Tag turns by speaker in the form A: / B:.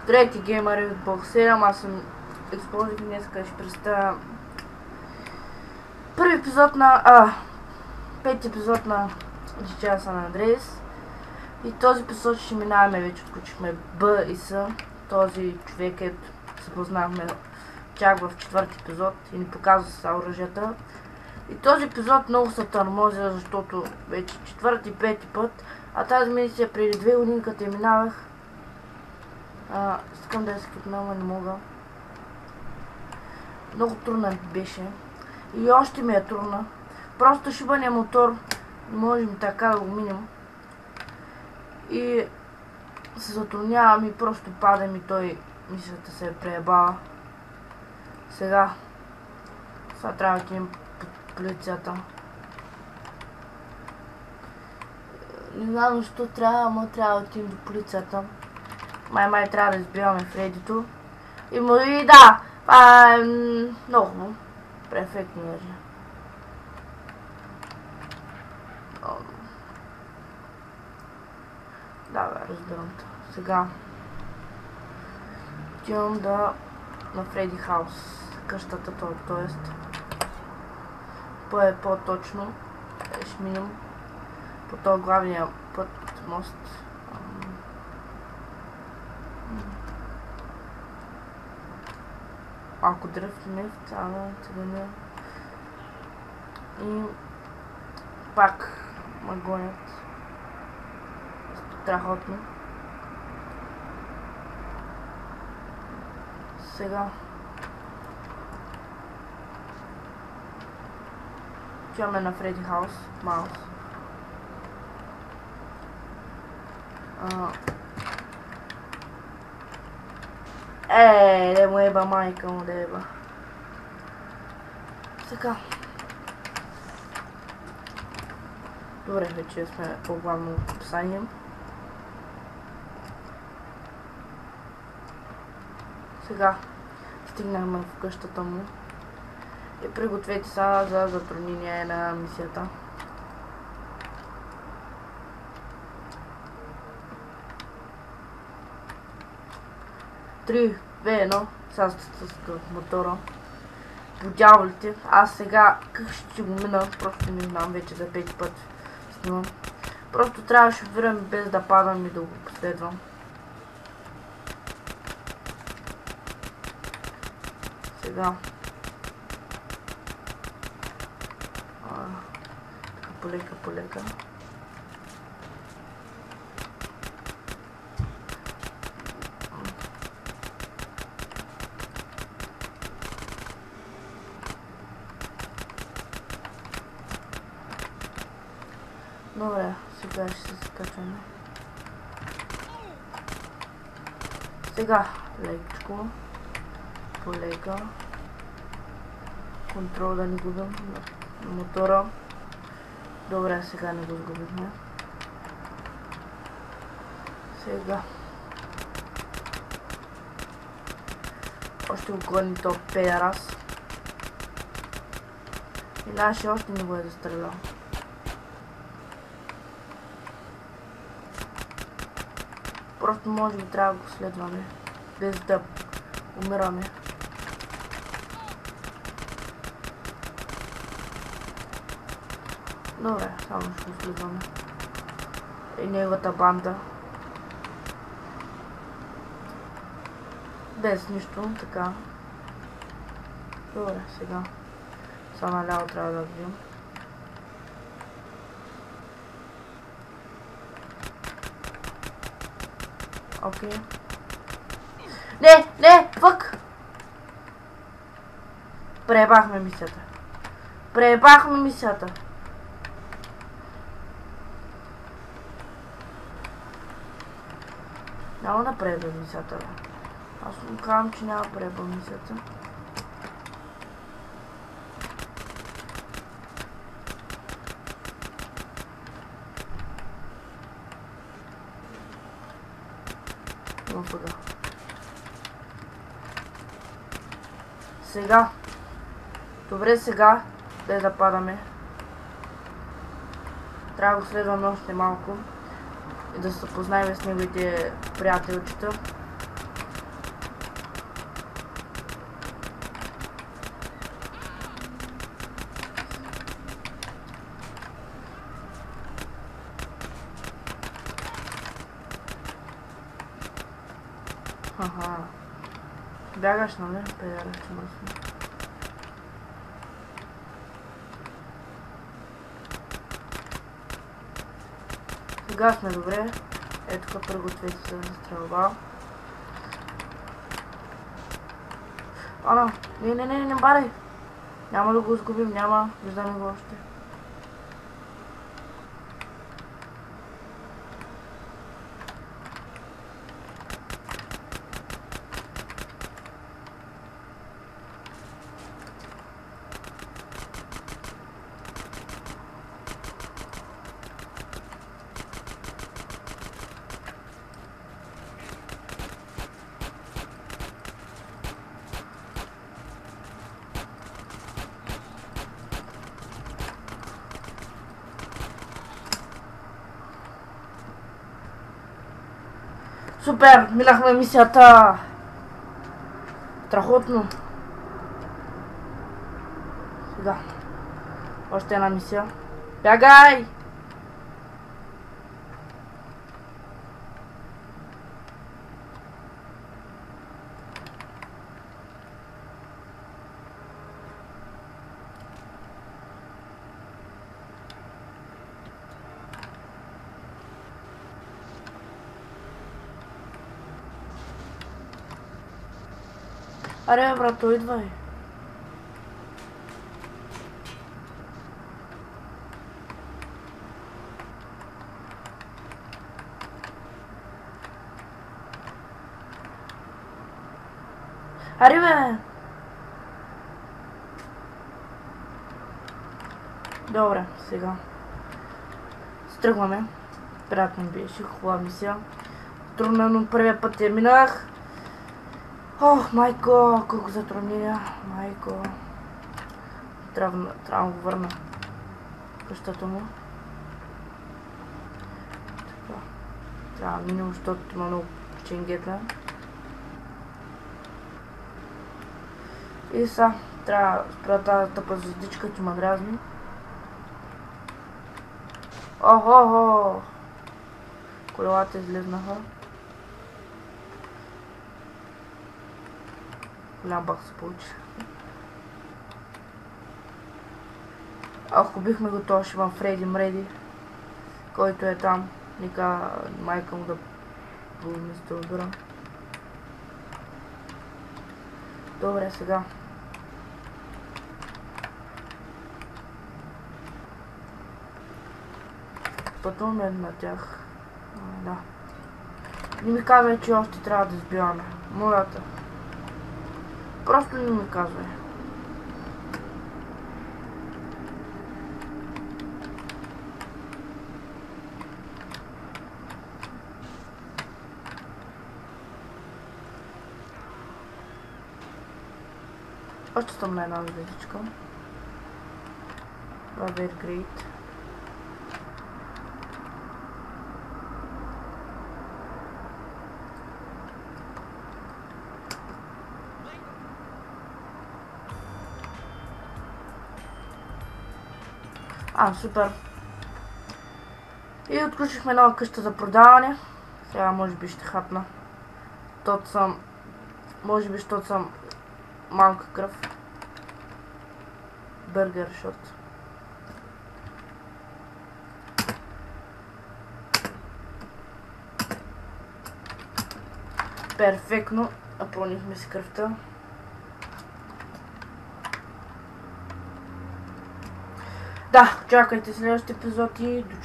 A: Здравейте, геймери от Box 7, аз съм Explosive и днес ще представя първи епизод на... пети епизод на GTA San Andreas. И този епизод ще минаваме, вече включихме Б и С. Този човек се познахме чак в четвърти епизод и ни показва с оръжията. И този епизод много се тормозя, защото вече четвърти и пети път, а тази мисия преди 2 години като я минавах. Искам да я скипна, но не мога. Много трудна беше. И още ми е трудна. Просто шибания мотор. Не можем така да го минем. И се затруднявам и просто падам и той мисълта се е преебала. Сега трябва да отидем по полицията. Не знам защо трябва да отидем до полицията. Май трябва да избиваме Фредито. И да, това е много хубаво. Перфектно верже. Да, разбирам те. Сега отивам на Фреди Хаус. Къщата, т.е. по-точно ще минем по този главния път, мост. Малко дръфтиме в цяла целина. И пак ме гонят. Страхотно. Сега отиваме на Фреди Хаус, Маус. Да му еба майка му, да еба. Сега. Добре, вече сме по главно описание. Сега стигнахме в къщата му. И пригответе се за затруднение на мисията. Три, 2, 1, сега с мотора. По дяволите. Аз сега как ще го мина, просто не знам, вече за 5 път снимам. Просто трябва да шофирам без да падам и да го последвам. Сега. Полека. Добре, сега ще се скачаме. Сега, лекичко. Полека. Контрол да не губим на мотора. Добре, сега не го сгубихме. Сега. Още го гони то педерас. И нашия още не го е застрелял. Просто може би трябва да го следваме, без да умираме. Добре, само ще го следваме. И неговата банда. Без нищо, така. Добре, сега. Само наляво трябва да видим. Окей. Не, фък! Преебахме мисията. Няма да преебам мисията, бе. Аз му казвам, че няма да преебам мисията. Сега. Добре, сега да падаме. Трябва да го следваме още малко и да се познаем с неговите приятелчета. Аха. Бягаш, нали? Педараш, мъсно. Сега сме добре. Ето тук пригответе се за стрелба. Ана, не барай! Няма да го изгубим, няма. Виждаме го още. Супер! Минахме мисията! Страхотно! Сега. Още една мисия. Бягай! Аре, брато, идвай. Аре, бе! Добре, сега. Стръгваме. Приятно беше, хубава мисия. Трудно, но първия път я минах. Ох, майко, колко затруднения, майко. Трябва да го върна къщата му. Така. Трябва да минем, защото има много ченгета. И сега трябва да спра тази тъпа звездичка, че ме дразни. Охо! Колелата излезнаха. Голям бак се получи. Ако бихме го това, ще имам Фреди Мреди, който е там. Нека майка му да помисли отбора. Добре, сега. Пътуваме на тях. Да. Не ми казвай, че още трябва да избиваме. Молята. Просто не ми казвай. Още съм на една звездичка. Това е great. Супер. И отключихме нова къща за продаване. Сега може би ще хапна. Може би, защото съм малка кръв. Бъргер шот. Перфектно. Напълнихме си кръвта. Да, чакайте следващия епизод и до чуване.